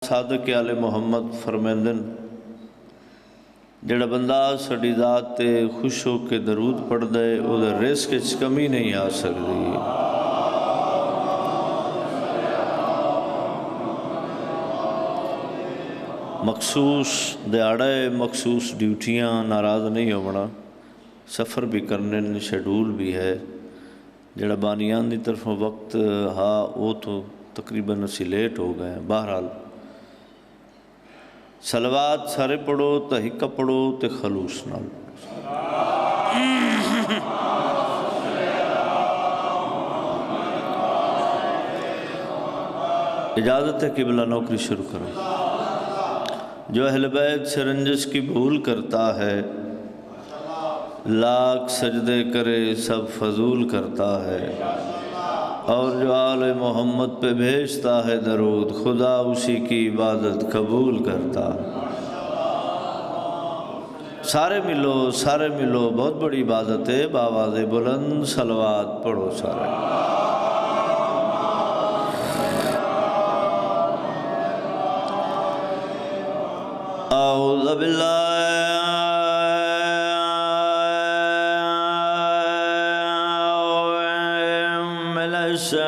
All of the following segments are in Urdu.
صادق آل محمد فرمیندن جڑا بندہ ساڈی ذات تے خوش ہو کے درود پڑھدا ہے او دے رزق وچ کمی نہیں آ سکدی۔ مخصوص دیہڑا ہے، مخصوص ڈیوٹیاں، ناراض نہیں ہونا، سفر بھی کرنے شیڈول بھی ہے جڑا بانیان دی طرفوں وقت ہاں وہ تو تقریباً اسی لیٹ ہو گئے ہیں۔ بہرحال صلوات سارے پڑھو، تحقہ پڑھو تے خلوص نال۔ اجازت ہے قبلہ نوکری شروع کریں۔ جو اہل بیت سے رنجش کی بھول کرتا ہے، لاکھ سجدے کرے سب فضول کرتا ہے، اور جو آل محمد پہ بھیجتا ہے درود خدا اسی کی عبادت قبول کرتا۔ سارے ملو، بہت بڑی عبادت ہے، بآواز بلند صلوات پڑھو سارے۔ اعوذ باللہ من الشیطان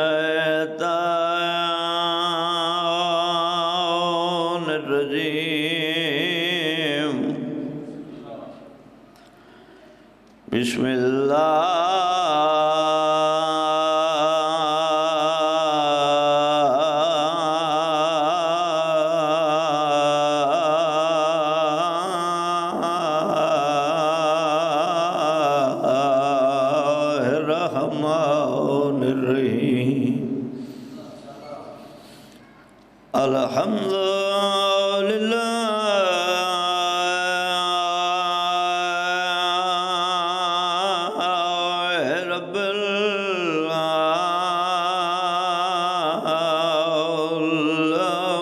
الرجیم، بسم اللہ الحمد للہ رب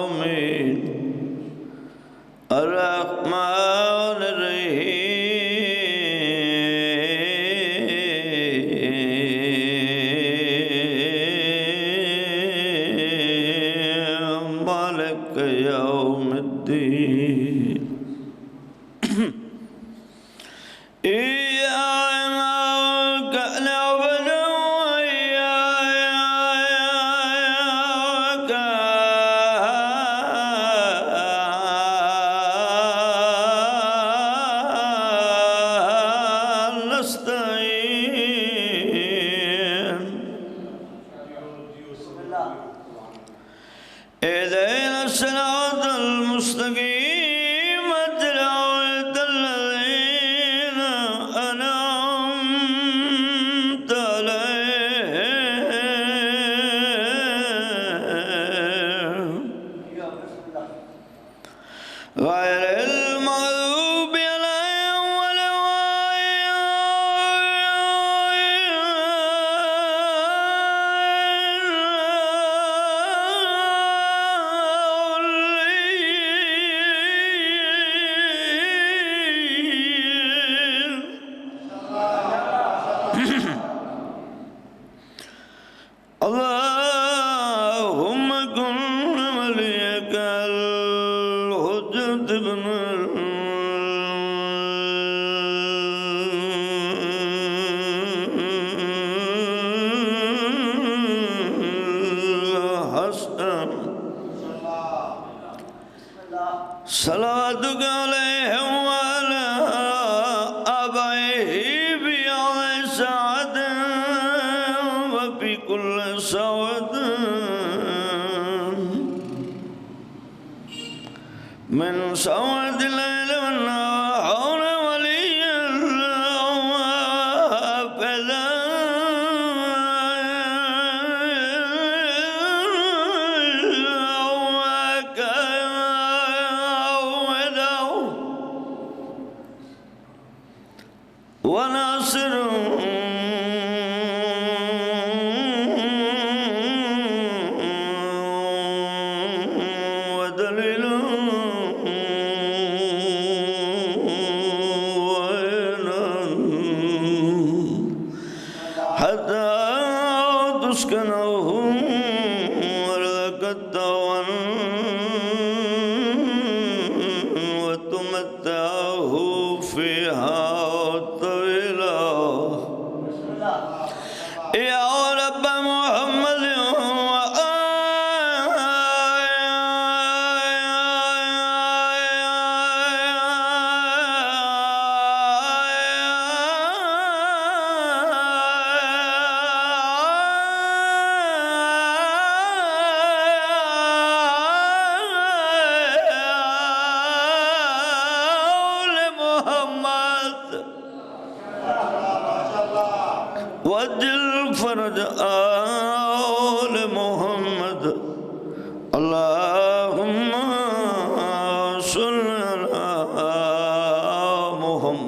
العالمین الرحمن الرحیم مالک یوم الدین ایاک نعبد وإیاک نستعین اهدنا الصراط المستقيم صراط الذين أنعمت عليهم غير المغضوب عليهم ولا اللهم كن وليك الحجة بن الحسن صلواتك عليهم وعلى آبائه بأعلى سعد وفي كل سعد من سعد الليل والنهار ولي فلا وناصر ودليل حتى تسكنه ولقد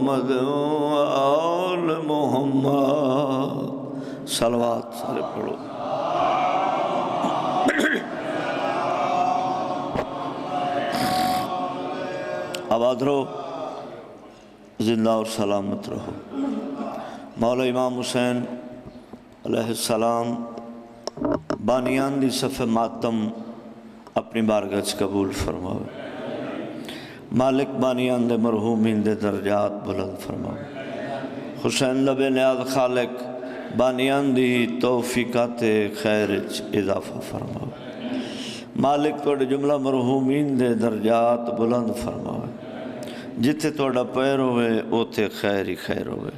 محمد وآل محمد. صلوات سارے پڑھو. آباد رہو، زندہ اور سلامت رہو. مولا امام حسین علیہ السلام بانیان دی صف ماتم اپنی بارگاہ قبول فرماؤ. مالک بانیان دے مرحومین دے درجات بلند فرماؤ. حسین لب نیاز خالق بانیان دی توفیقات خیر اضافہ فرماؤ. مالک توڑے جملہ مرحومین دے درجات بلند فرماؤ. جتھے توڑا پیر ہوئے اوتھے خیر ہی خیر ہوئے.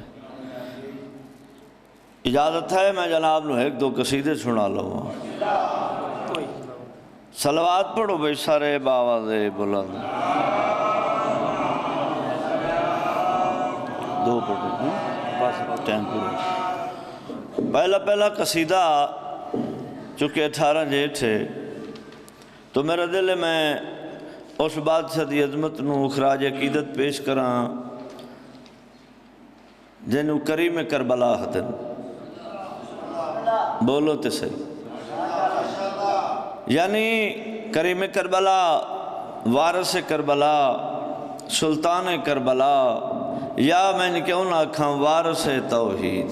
اجازت ہے میں جناب نو ایک دو قصیدے سنا لوں. صلوات پڑھو بھائی سارے باواز بلند. دو پڑھو ٹائم پورا. پہلا قصیدہ چونکہ 18 جیٹھ ہے تو میرا دل ہے میں اس بادشاہ دی عظمت نو خراج عقیدت پیش کراں جنہوں کریم کربلا ہدن. بولو تے صحیح. یعنی کریم کربلا، وارث کربلا، سلطان کربلا، یا میں نے کیوں نہ کھاں وارث توحید.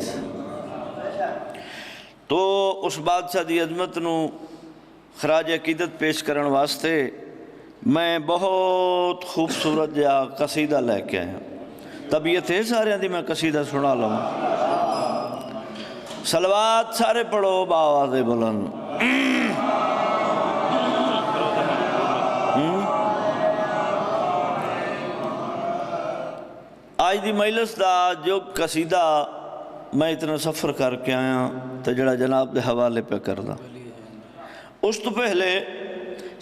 تو اس بادشاہ دی عظمت نو خراج عقیدت پیش کرن واسطے میں بہت خوبصورت جا قصیدہ لے کے آیا. طبیعت ہے سارے دی میں قصیدہ سنا لوں. صلوات سارے پڑھو باواز بلند. آج دی مجلس دا جو قصیدہ میں اتنا سفر کر کے آیا تو جڑا جناب دے حوالے پہ کردہ. اس تو پہلے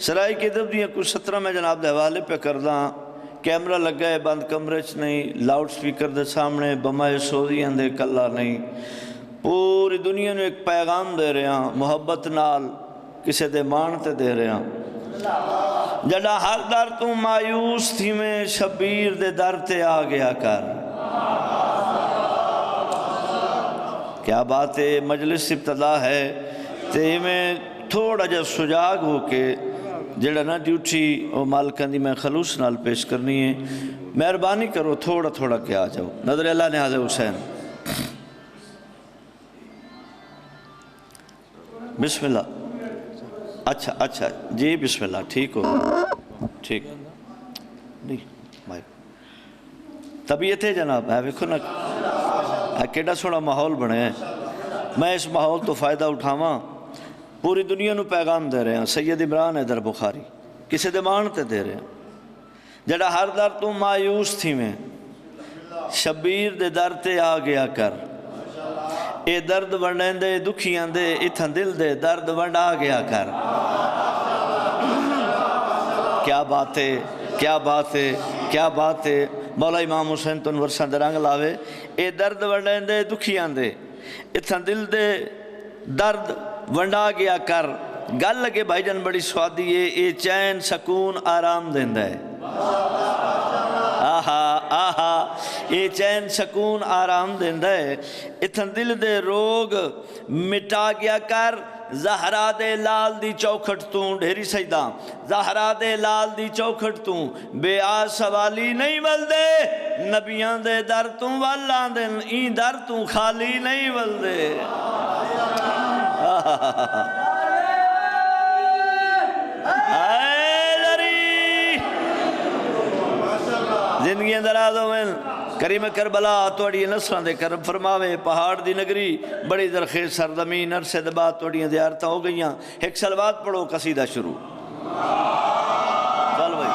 سرائی کے دب دیا کچھ 17 میں جناب دے حوالے پہ کردہ. کیمرہ لگ گئے بند کمرے چ نہیں، لاؤڈ سپیکر دے سامنے بمائے سودیاں دے کلا نہیں. پوری دنیا نے ایک پیغام دے رہے ہیں محبت نال کسے دے مانتے دے رہے ہیں. جڑا ہر در تو مایوس تھی میں شبیر دے در تے آ گیا کر. کیا بات ہے. مجلس ابتدا ہے تے میں تھوڑا جا سجاگ ہو کے جڑا نا ڈیوٹی او مالکان دی میں خلوص نال پیش کرنی ہے. مہربانی کرو تھوڑا تھوڑا کے آ جاؤ. نظر اللہ نیاز حسین. بسم اللہ. اچھا جی بسم اللہ. ٹھیک ہو ٹھیک نہیں بھائی. طبیعت ہے جناب ہے ویکھو نا کیڑا سونا ماحول بنے ہیں. میں اس ماحول تو فائدہ اٹھاواں. پوری دنیا نو پیغام دے رہے ہیں. سید عمران حیدر بخاری کسے دے مانتے دے رہے ہیں. جڑا ہر در تو مایوس تھی میں شبیر دے در تے آ گیا کر. اے درد ونڈیں دے دکھیاں دے اتھاں دل دے درد ونڈا گیا کر. کیا بات ہے کیا بات ہے کیا بات ہے. مولا امام حسین تن ورسان دے رنگ لاوے. اے درد ونڈیں دے دکھیاں دے اتھاں دل دے درد ونڈا گیا کر. گل لگے بھائی جان بڑی سوادی ہے. اے چین سکون آرام دیندہ ہے. آہا اے چین سکون آرام دیندہ ہے. اتھن دل دے روگ مٹا گیا کر. زہرا دے لال دی چوکھٹ توں ڈھیری سجدہ. زہرا دے لال دی چوکھٹ توں بے آس سوالی نہیں ولدے. نبیان دے در توں والان دے این در توں خالی نہیں ولدے. زندگی درازوں میں کریم کربلا توڑی نسلان دے کرم فرماوے. پہاڑ دی نگری بڑی درخیز سردمین عرصے دبات توڑی زیارتہ ہو گئیاں. ایک سلوات پڑھو قصیدہ شروع. چل بھائی.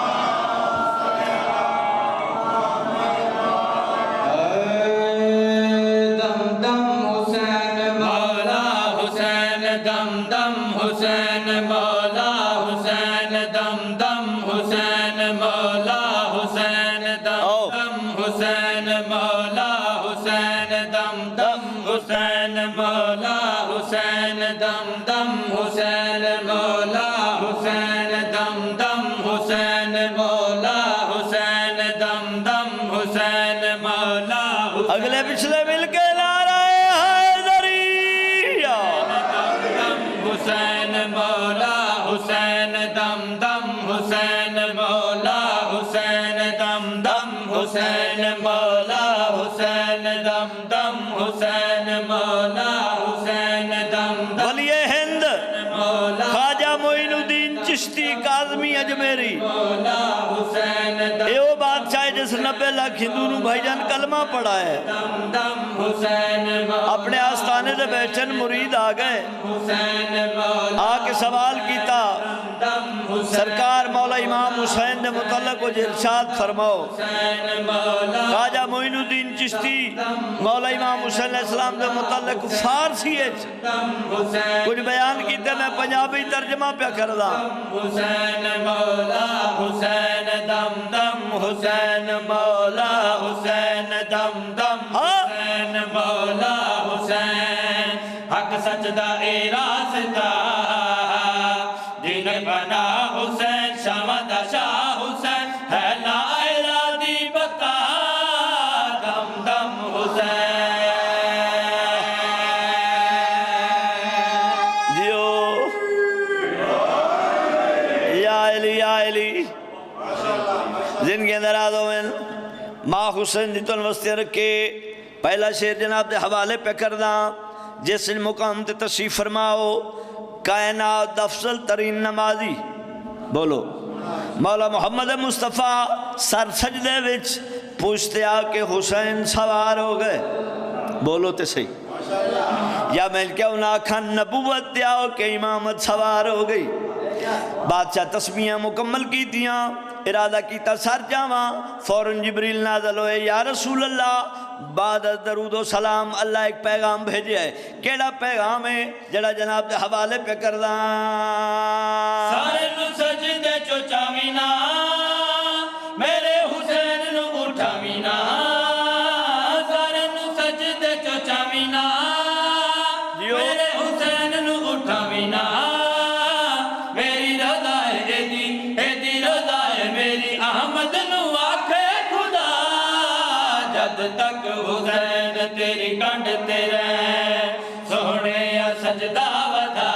دم دم حسین مولا حسین دم دم حسین مولا حسین دم دم حسین مولا حسین دم حسین مولا حسین دم دم حسین مولا حسین دم دم حسین مولا حسین دم دم حسین مولا حسین دم دم حسین مولا پچھلے مل کے نعرہ حیدری حسین مولا حسین دم دم حسین مولا حسین دم دم حسین مولا حسین دم دم حسین مولا حسین دم دم ولی ہند خواجہ معین الدین چشتی کاظمی اجمیری مولا حسین دم اے وہ بادشاہ جس 90 لاکھ ہندو نو بھائی جان کلمہ پڑھا ہے دم حسین مولا اپنے آستانے دے بیٹھن مرید آ گئے حسین مولا آ کے سوال کیتا دم حسین سرکار مولا امام حسین دے متعلق کو ارشاد فرماؤ مولا خواجہ معین الدین چشتی مولا امام حسین علیہ السلام دے متعلق فارسی ہے دم حسین کچھ بیان کیتے میں پنجابی ترجمہ پہ کردہ حسین مولا حسین دم دم حسین مولا حسین دم دم حسین مولا حسین حق سچ دا اے راستہ دین بنا حسین شمد شاہ حسین ہے لا الہ دی بقا دم دم حسین جیو یا علی زندگی اندر آدھو میں ماں حسین دی تن وستے رکھے پہلا شعر جناب دے حوالے پہ کردہ جس مقام تے تشریف فرماؤ کائنات افضل ترین نمازی بولو مولا محمد مصطفیٰ سر سجدے وچ پوچھتے آ کے حسین سوار ہو گئے بولو تے صحیح یا میں کیا انہاں کھان نبوت دیاؤ کہ امامت سوار ہو گئی بادشاہ تسمیہ مکمل کی دیاں ارادہ کیتا سر جاواں فوراً جبریل نازل ہوئے یا رسول اللہ بعد از درود و سلام اللہ ایک پیغام بھیجے ہے کیڑا پیغام ہے جڑا جناب دے حوالے پہ کردہ سارے نو سجدے چو چامینا میرے حسین نو اٹھامینا سارے نو سجدے چو چامینا میرے حسین نو اٹھامینا میری رضا ہے اے دی رضا ہے میری احمد نو آکھے خدا جد تک حسین تیری کنڈ تیرے سونے یا سجدہ ودا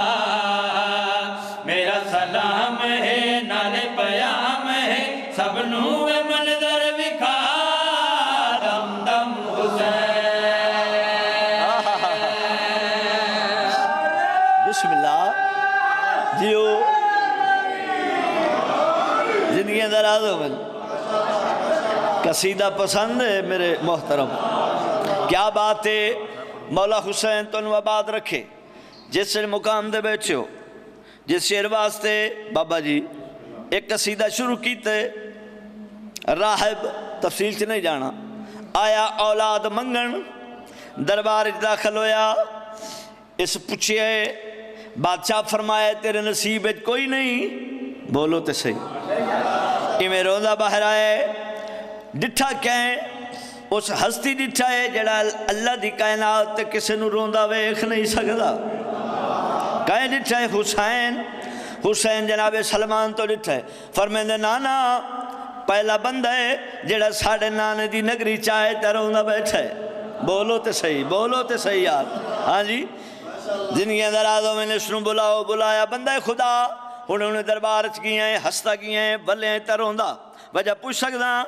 میرا سلام ہے نالے پیام ہے سب نو منظر وکھا دم دم حسین بسم اللہ جیو زندگی اندر آدھو میں قصیدہ پسند ہے میرے محترم کیا بات ہے مولا حسین تو آباد رکھے جس سے مقام دے بیٹھے ہو جس شعر واسطے بابا جی ایک قصیدہ شروع کیتے راہب تفصیل سے نہیں جانا آیا اولاد منگن دربار داخل ہویا اس پوچھئے بادشاہ فرمائے تیرے نصیب کوئی نہیں بولو تے صحیح میں روزہ باہر آئے ڈٹھا کہیں اس ہستی ڈٹھا ہے جڑا اللہ دی کائنات تے کسے نو روندہ ویکھ نہیں سکدا کہیں ڈٹھا ہے حسین جناب سلمان تو ڈٹھا ہے فرمائے دے نانا پہلا بندہ ہے جڑا ساڑھے نانے دی نگری چاہے تے روندہ بیٹھا ہے بولو تے صحیح یار ہاں جی زندگی اندر آدھو میں نے سنو بلایا بندہ خدا انہوں نے دربار چکیے ہیں ہستا کیے ہیں بلے ہیں تروندہ وجہ پوچھ سکتا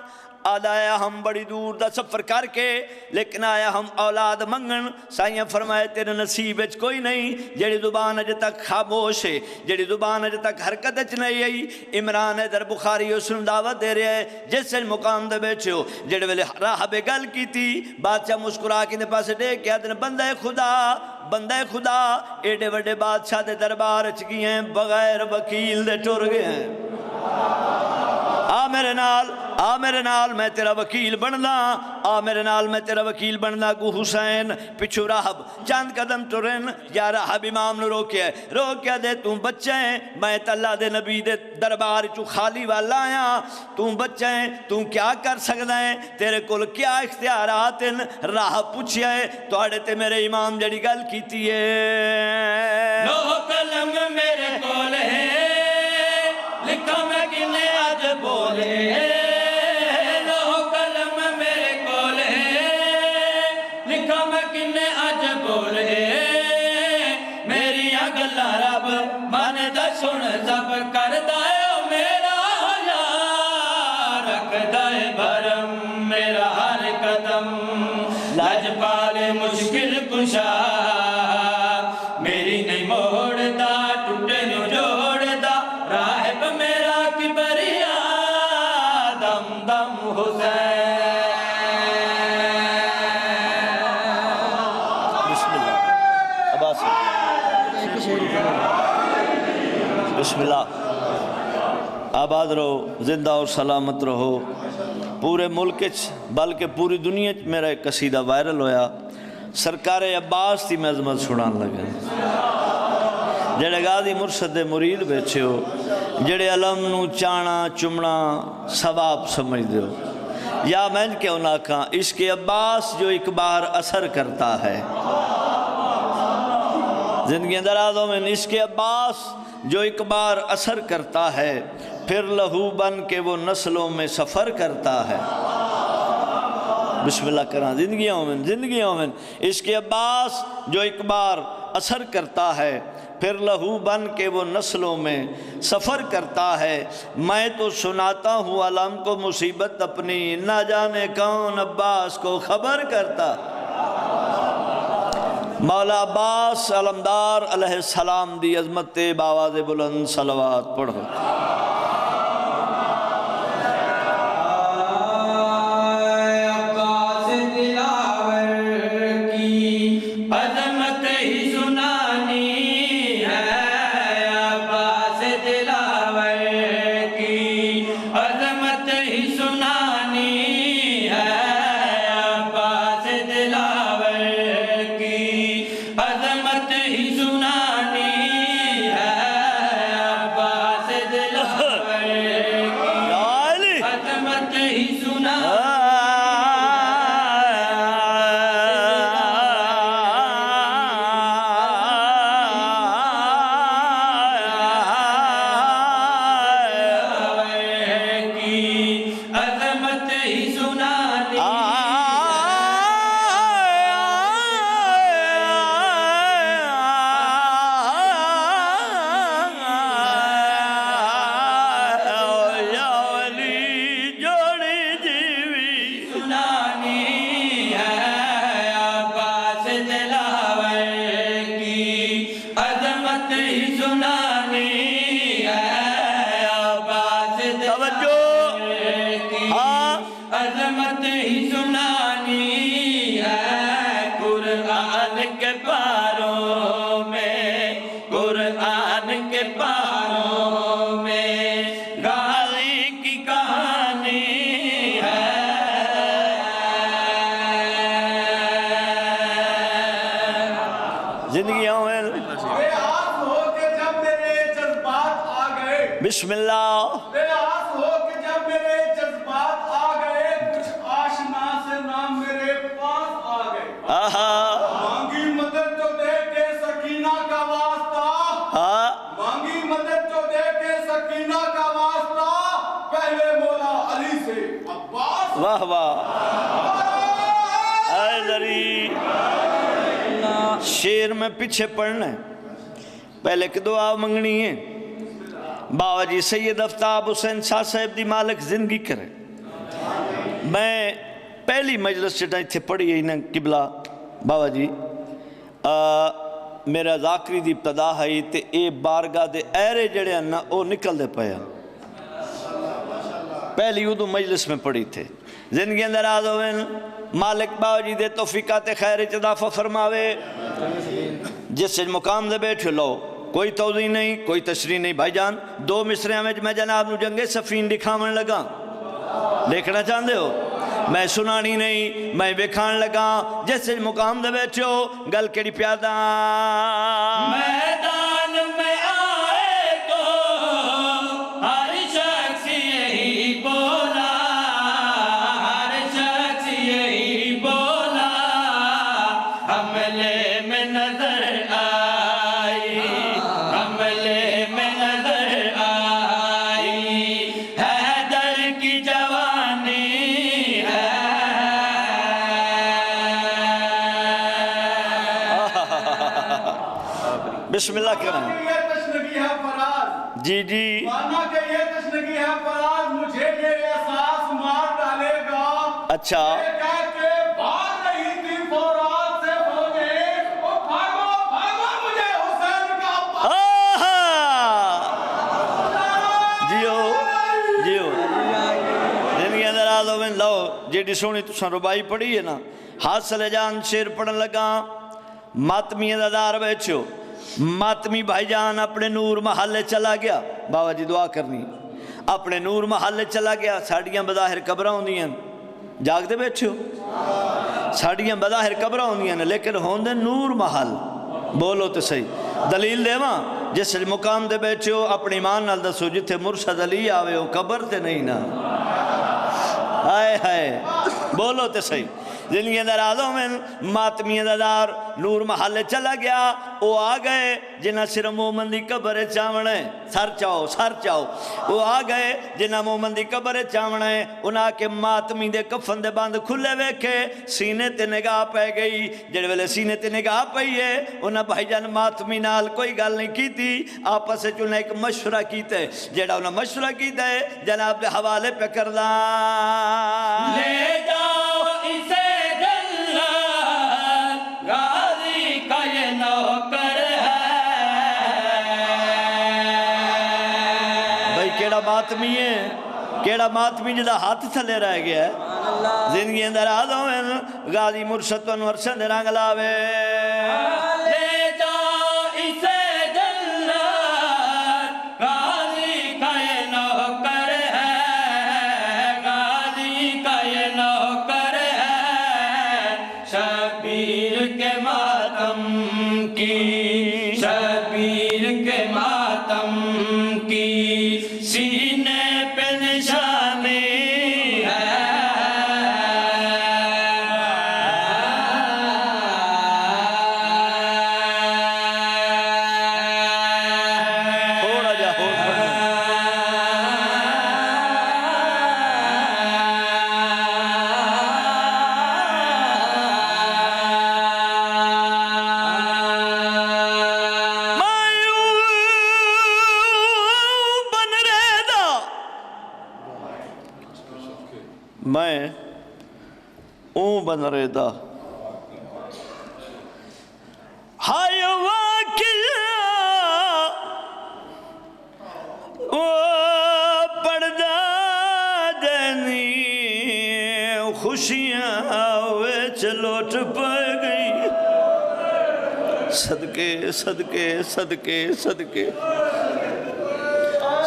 آیا ہم بڑی دور دا سفر کر کے لیکن آیا ہم اولاد منگن سائیاں فرمائے تیرے نصیب اچ کوئی نہیں جڑی زبان اج تک خاموش ہے جڑی زبان اج تک حرکت اچ نہیں آئی عمران در بخاری اس نے دعوت دے رہے ہیں جس سے مقام دے بیٹھے ہو جڑے ویلے راہ بے گل کی تھی بادشاہ مسکرا کے دے پاسے دے کیا دن بندہ خدا ایڈے وڈے بادشاہ دے دربار اچ گئے ہیں بغیر وکیل دے ٹر گئے ہیں آ میرے نال میں تیرا وکیل بننا گو حسین پچھو راہب چاند قدم ٹرن یا راہب امام نے روکیا دے تم بچے ہیں میں اللہ دے نبی دے دربار چو خالی والا آیا تم بچے ہیں تم کیا کر سکتا ہے تیرے کول کیا اختیارات ہیں راہب پوچھیا ہے تو آڑے تے میرے امام جڑی گل کیتی ہے لوہ قلم میرے کول ہے لکھا میں کنے آج بولے لوہ قلم میرے کول ہے سن سب کردا ہے او میرا حیا رکھدا ہے بھرم میرا ہر قدم لجپال مشکل کشا میری نہیں موڑدا ٹوٹے نو جوڑدا راہب میرا کبریا دم دم حسین بسم اللہ عباس بسم اللہ آباد رہو زندہ اور سلامت رہو پورے ملک بلکہ پوری دنیا میرا ایک قصیدہ وائرل ہویا سرکار عباس تھی میں عظمت سنان لگا جڑے غازی مرشد دے مرید بیٹھے ہو جڑے علم نو چانا چمنا ثواب سمجھ دے ہو یا میں کیوں نہ کہاں عشق عباس جو ایک بار اثر کرتا ہے زندگی درازوں میں عشق عباس جو ایک بار اثر کرتا ہے پھر لہو بن کے وہ نسلوں میں سفر کرتا ہے بسم اللہ کرنا زندگیوں میں عشق عباس جو ایک بار اثر کرتا ہے پھر لہو بن کے وہ نسلوں میں سفر کرتا ہے میں تو سناتا ہوں علم کو مصیبت اپنی نہ جانے کون عباس کو خبر کرتا مولا عباس علمدار علیہ السلام دی عظمت باواز بلند صلوات پڑھو بسم اللہ بے آس ہو کہ جب میرے جذبات آ گئے کچھ آشنا سے نام میرے پاس آ گئے مانگی مدد جو دے کے سکینہ کا واسطہ مانگی مدد جو دے کے سکینہ کا واسطہ پہلے مولا علی سے عباس واہ واہ اے ذری شیر میں پیچھے پڑھنا ہے پہلے کہ دعا منگنی ہے بابا جی سید افتاب حسین شاہ صاحب دی مالک زندگی کرے میں پہلی مجلس چٹا تھے پڑھی ہے قبلہ بابا جی میرا ذاکری دی ابتدا ہے تے اے بارگاہ دے ایرے جڑے ہیں نا او نکل دے پایا پہلی اردو مجلس میں پڑھی تھے زندگی اندر آدھویں مالک بابا جی دے توفیقات خیر اضافہ فرماوے جس سے مقام دے بیٹھے لو کوئی توضیح نہیں کوئی تشریح نہیں بھائی جان دو مصریاں میں جناب نو جنگے سفین دکھاون لگا دیکھنا چاہتے ہو میں سنانی نہیں میں بکھان لگا جس سے مقام دے بیٹھے ہو گل کیڑی پیادا میدان میں آئے تو ہر شخص یہی بولا ہر شخص یہی بولا حملے میں نظر آئی حملے میں نظر آئی حیدر کی جوانی ہے بسم اللہ کریں یہ تشنگی ہے فراز جی جی مانا کہ یہ تشنگی ہے فراز مجھے یہ احساس مار ڈالے گا اچھا یہ کہہ کے بھاگ رہی تھی فورات سے فوجیں او بھاگو بھاگو مجھے حسین کا جیو جیو زندگی اندر آدھو میں لو جیڑی سونی تو سن ربائی پڑھی ہے نا حاصل جان شیر پڑھن لگا ماتمی دادار بیچو ماتمی بھائی جان اپنے نور محلے چلا گیا بابا جی دعا کرنی اپنے نور محلے چلا گیا ساڑیاں بظاہر قبرہ ہوندی ہیں جاگ دے بیٹھو ساڑیاں بظاہر قبرہ ہوندی ہیں لیکن ہوندے نور محل بولو تو صحیح دلیل دے ماں جس مقام دے بیٹھو اپنی ایمان نال دسو جتھے مرشد علی آوے ہو قبر تے نہیں نا آئے ہائے بولو تے صحیح زندگی اندر آدھوں میں ماتمی دادار نور محلے چلا گیا وہ آ گئے جنہ سر مومن دی قبر چاونے سر چاؤ وہ آ گئے جنہ مومن دی قبر چاونے انہاں کے ماتمی دے کفن دے باندھ کھلے ویکھے سینے تے نگاہ پہ گئی جڑے ویلے سینے تے نگاہ پئی ہے انہاں بھائی جان ماتمی نال کوئی گل نہیں کی تھی آپس سے انہیں ایک مشورہ کیتے جڑا انہاں مشورہ کیتے جناب دے حوالے پہ کردہ لے جاؤ اسے ماتمی ہے کیڑا ماتمی جدا ہاتھ تھلے رہ گیا ہے زندگی اندر آدھوں میں غازی مرشد انور شد رنگ لاوے لے جاؤ اسے جنت غازی کا یہ نوکر ہے غازی کا یہ نوکر ہے شبیر کے ماتم کی شبیر کے ماتم کی سینے پہ نشانی ہے تھوڑا جا ہو میں اون بن ریدا ہائے واقعہ او پردہ دینی خوشیاں ویچ لوٹ پہ گئی صدقے صدقے صدقے صدقے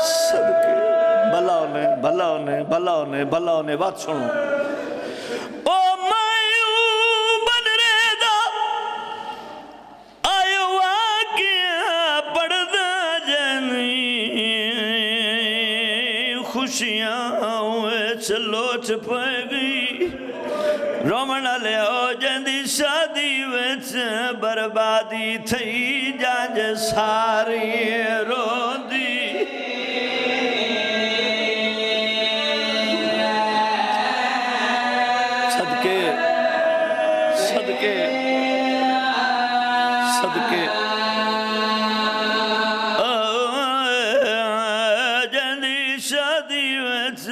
صدقے بھلا ہونے بات سنو او مایوں بن ریدا آئیو واقعہ پڑھدا جنی خوشیاں ویچ لوٹ پہ گئی رومن لے ہو جندی شادی ویچ بربادی تھی جانج ساری رو دی جندی شادی وچ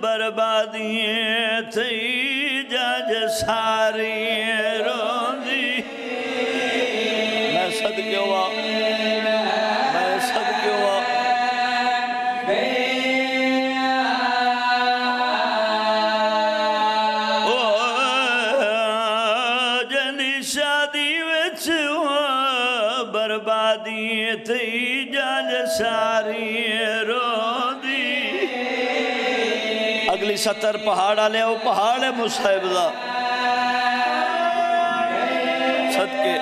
بربادیاں تھی جج ساری روندی میں صدقے ہوا جندی شادی وچ بربادی تھی جج ساری روندی اگلی سطر پہاڑا لے وہ پہاڑ مصحب دا صدقے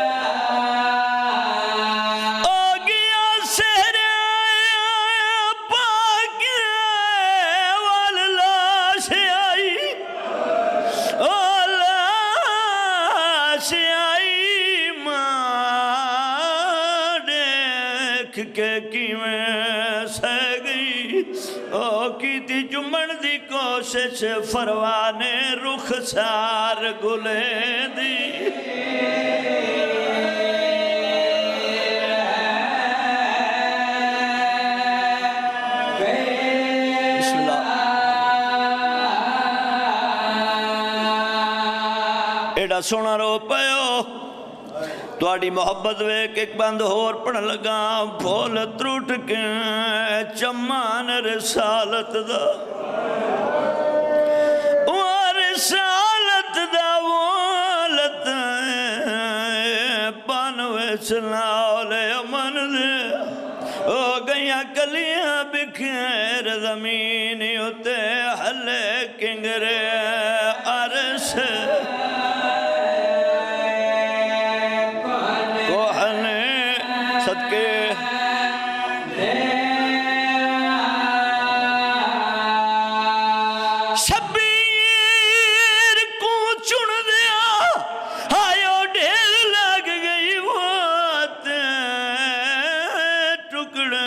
آگیا سہر آیا پاک واللاش آئی لاش آئی ماں دیکھ کے کیویں سہ گئی او کی تی جمن دی کوشش فروانے رخ سار گلے دی ایڈا سونا رو پیو تواڈی محبت ویک ایک بند ہور پڑھن لگا پھول تروٹ کے چمان رسالت دا رسالت دا والت پانوے چلاولے امن دے ہو گئیاں کلیاں بکھیر زمین ہوتے حلے کنگرے عرش کوہنے صدقے شبیر کو چن دیا آئیو ڈھیل لگ گئی بات ٹکڑے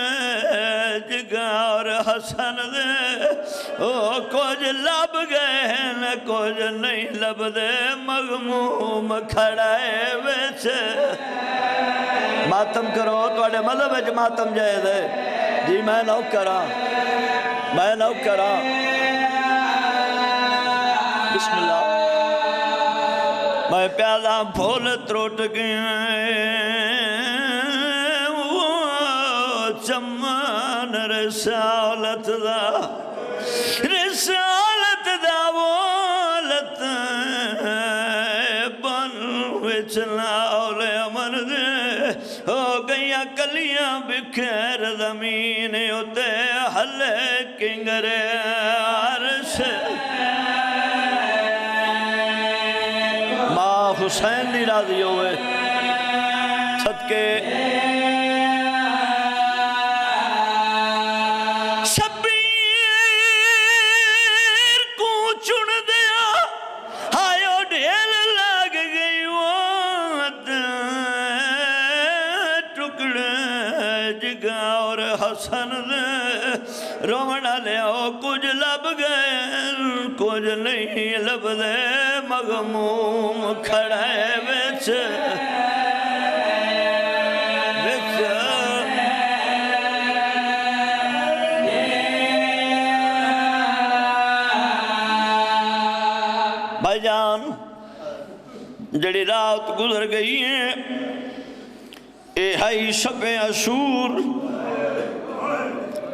جگہ اور حسن دے کچھ لب گئے نہ کچھ نہیں لب دے مغموم کھڑائے ویچ ماتم کرو توڑے مذہب ہے ماتم جائے دے جی میں نو کرا بسم اللہ میں پیادا پھول تروٹ گئے چمان رسالت دا والت بن وچ لاولے امن دے ہو گئیاں کلیاں بکھیر زمین ہوتے حلے کنگرے عرش ماں حسین دی راضی ہوئے صدقے شبیر کو چن دیا آئیو ڈھیل لگ گئی وات ٹکڑے جگہ اور حسن دے رونا لیا کچھ لب گئے کچھ نہیں لب دے مغموم کھڑے ویچ بھائی جان جڑی رات گزر گئی ہیں اے ہائی شب عاشور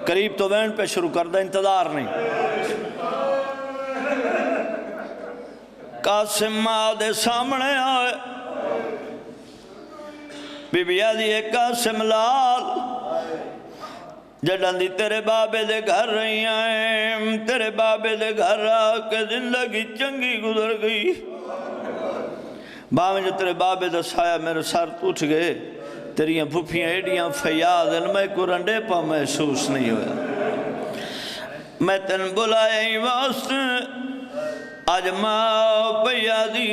قریب تو وین پہ شروع کر دا انتظار نہیں قاسم ماں دے سامنے آئے بی بی آدھی ہے قاسم لال جڑاں دی تیرے بابے دے گھر رہی آئیں تیرے بابے دے گھر آکے زندگی چنگی گزر گئی باویں جو تیرے بابے دا سایہ میرے سر ٹوٹ گئے تیریاں پھوپیاں ایڈیاں فیاض ہیں میں کو رنڈے پا محسوس نہیں ہویا میں تن بلائے ہی واسطے آج ماں پیا دی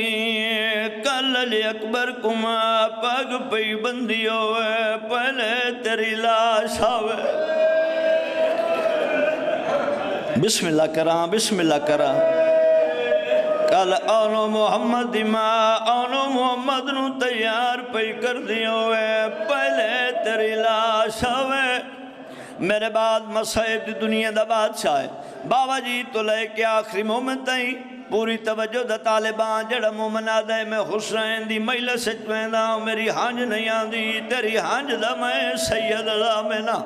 کل علی اکبر کو ماں پاگ پئی بندی ہوئے پہلے تیری لاش آوے بسم اللہ کراں کل آنو محمد دی ماں آنو محمد نو تیار پئی کر دی ہوئے پہلے تیری لاش آوے میرے بعد مصائب دی دنیا دا بادشاہ ہے بابا جی تو لے کے آخری مومن تائیں پوری توجہ دا طالبان جڑا مومن آدھے میں حسین دی میلہ سچویں دا میری ہانج نہیں آندی تیری ہانج دا میں سید دا میں نا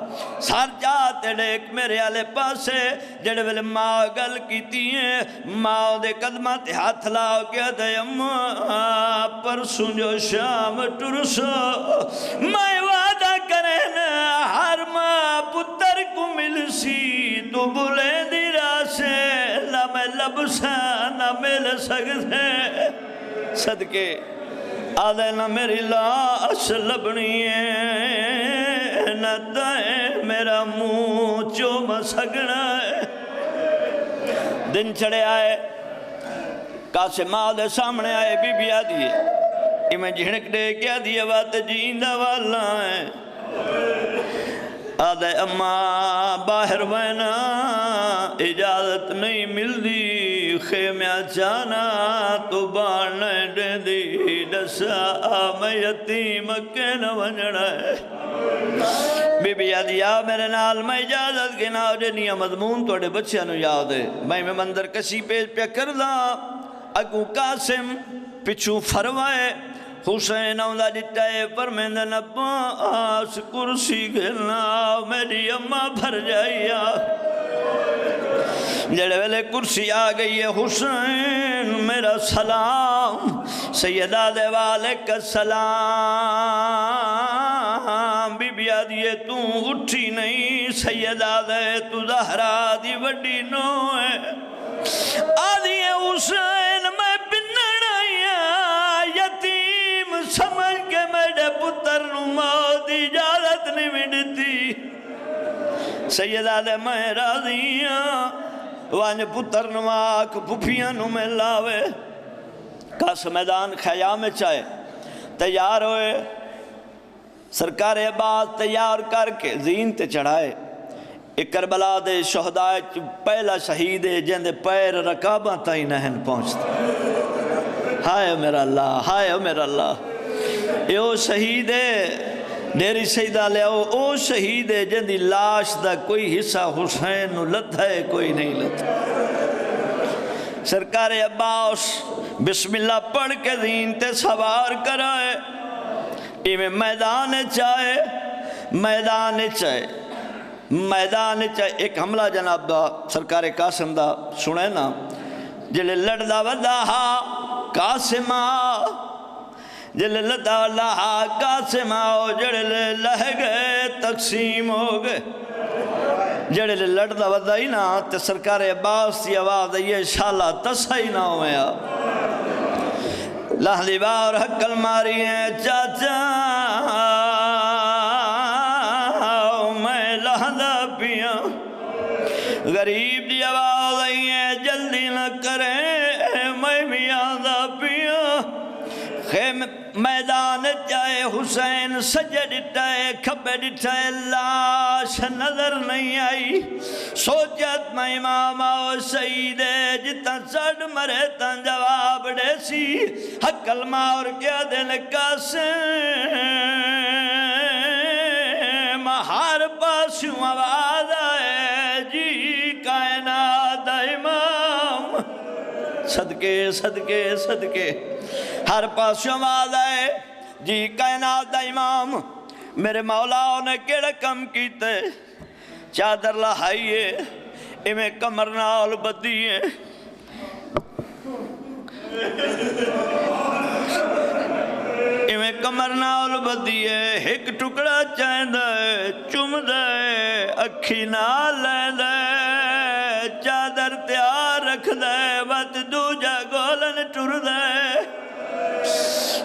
سار جاتے ڈیک میرے آلے پاسے جڑے ویلے ماں گل کیتی ہیں ماں دے قدمہ تے ہاتھ لاؤ کیا دے اماں پرسوں جو شام ٹرسو میں وعدہ کریں ہر ماں پتر کو مل سی تو بلے دی راسے نہ میں لبسا نہ مل سکتے صدقے آدھے نہ میری لاش لبنی ہے نہ دائیں میرا منہ چوم سکنا ہے دن چڑھے آئے قاسم آدھے سامنے آئے بی بی آدھی ہے کہ میں جھڑک دے کیا دیا بات جیندہ والا ہے آدھے اماں باہر وینا اجازت نہیں مل دی خیمیاں جانا تو بانے دے دی دسا میں یتیم کین ونجڑا ہے بی بی یادی یا میرے نال میں اجازت کے نا جنیا مضمون توڑے بچیاں نو یاد ہے میں مندر کسی پیج پہ کر دا اگو قاسم پچھو فروائے حسین آؤں ڈٹائے فرمیندن عباس کرسی گھلنا میری اماں بھر جائیا جڑے ویلے کرسی آ گئی ہے حسین میرا سلام سیدہ دے والک السلام بی بی آدھیے تو اٹھی نہیں سیدہ دے تو زہرا دی وڈی نو ہے آدھیے حسین میں بنن آیا یتیم سمجھ کے میرے پتر نو موت اجازت نہیں ملتی سیدہ دے میں راضیاں وانج پتر نواک پھپیاں نو میں لاوے کاس میدان خیام چاہے تیار ہوئے سرکار عباس تیار کر کے زین تے چڑھائے ایک کربلا دے شہدائے پہلا شہید ہے جن دے پیر رکاباں تائی نہن پہنچتا ہائے میرا اللہ ہائے میرا اللہ اے او شہید ہے ڈیری سیدہ لے او شہید ہے جن دی لاش دا کوئی حصہ حسین نو لت ہے کوئی نہیں لت سرکار عباس بسم اللہ پڑھ کے دین تے سوار کرائے ایویں میدان چاہے ایک حملہ جناب دا سرکار قاسم دا سنے نا جلے لڑدا ودا ہا قاسمہ جلے لڑدا ودا ہا قاسمہ جڑے لہ گئے تقسیم ہو گئے جڑے لڑدا ودا ہی نا تے سرکار عباس دی آواز یہ شالا تسا ہی نہ ہوئے لہلی بار حقل ماری ہیں چاچا میں لہدہ پیا غریب دی آواز آئی ہے جلدی نہ کریں میں بھی آدھا پیا خیم میدان چاہے حسین سجد ڈٹائے کھبے ڈٹائے لاش نظر نہیں آئی سوچت میں امام و سعید جتا چڑ مرے تن جواب دے سی حق المار کیا دل قاسم ہر پاسوں آواز آئے جی کائنات امام صدقے صدقے صدقے ہر پاسوں آواز آئے جی کائنات امام میرے مولا نے کیڑا کم کیتے چادر لہائیے ایمیں کمر نال بدیے ایمیں کمر نال بدیے ایک ٹکڑا چاہیں دے چم دے اکھی نال لے دے چادر تیار رکھ دے وقت دوجہ گولن ٹر دے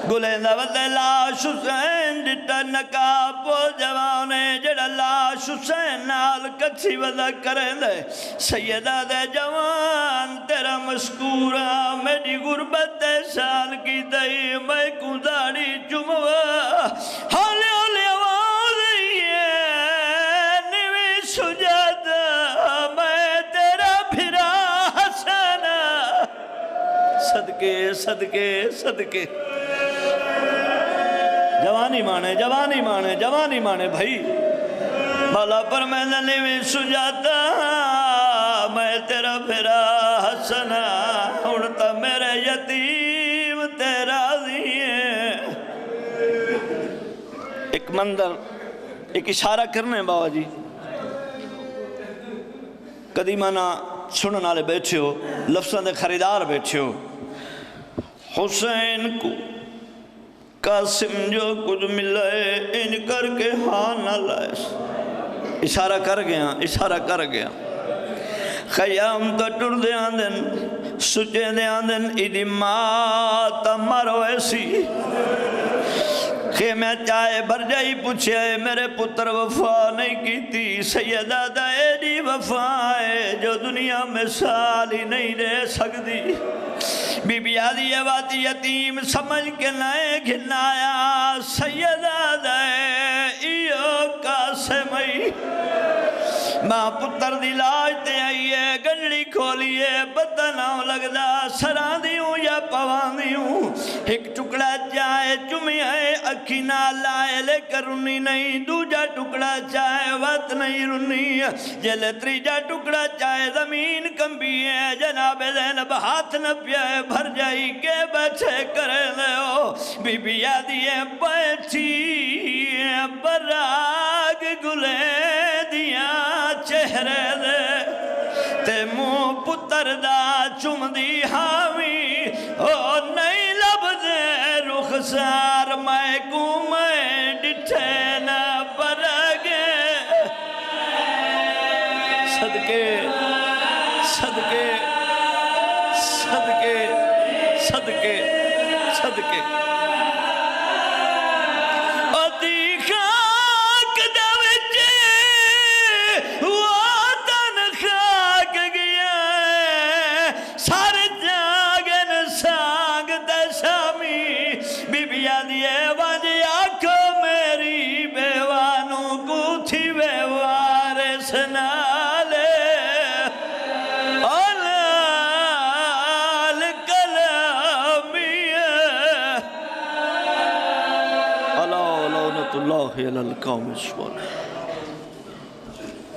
گلیں دا ودے لاش حسین ڈٹا نکاب و جوانے جڑا لاش حسین نال کچھی ودا کریں دے سیدہ دے جوان تیرا مشکورا میری غربت دے سال کی دئی میں کو داڑی چموا ہولے ہولے آواز ہے نوی سجادہ میں تیرا پھرا حسنہ صدقے صدقے صدقے جوانی مانے بھائی مولا پر میں نوی سجاتا میں تیرا پھرا حسنا اڑتا میرے یتیم تیرا دیئے ایک مندر ایک اشارہ کرنے بابا جی قدیمانہ سنن والے بیٹھے ہو لفظاں دے خریدار بیٹھے ہو حسین کو قاسم جو کچھ ملے ان کر کے ہاں نہ لائے اشارہ کر گیا خیام کا ٹر دے آندن سچے دے آندن ایدی ماتا مرو ایسی خیمہ چاہے بھر جائی پوچھے میرے پتر وفا نہیں کی تھی سیدہ دا ایڈی وفا ہے جو دنیا میں سال ہی نہیں رہ سکتی بی بی آدھی واتی یتیم سمجھ کے نئے گھنایا سیدہ دا ایو قاسمی ماں پتر دی لاج تے آئیے گنڈی کھولیے پتہ نہ لگدا سران دیوں یا پوان دیوں ایک ٹکڑا جائے چمی ہے اکھی نہ لائے لے کر رنی نہیں دوجا ٹکڑا چاہے وقت نہیں رنی جل تریجا ٹکڑا چاہے زمین کمبی ہے جناب زینب ہاتھ نہ پیائے بھر جائی کے بچے کرے لے ہو بی بی آدھیے بیٹھی براگ گلے دیا چہرے دے تے منہ پتر دا چم دی حاوی او نہیں لبدے رخسار میں کو میں ڈٹھے نہ برگے صدقے صدقے صدقے صدقے صدقے اللہ علی القوم الصالحین.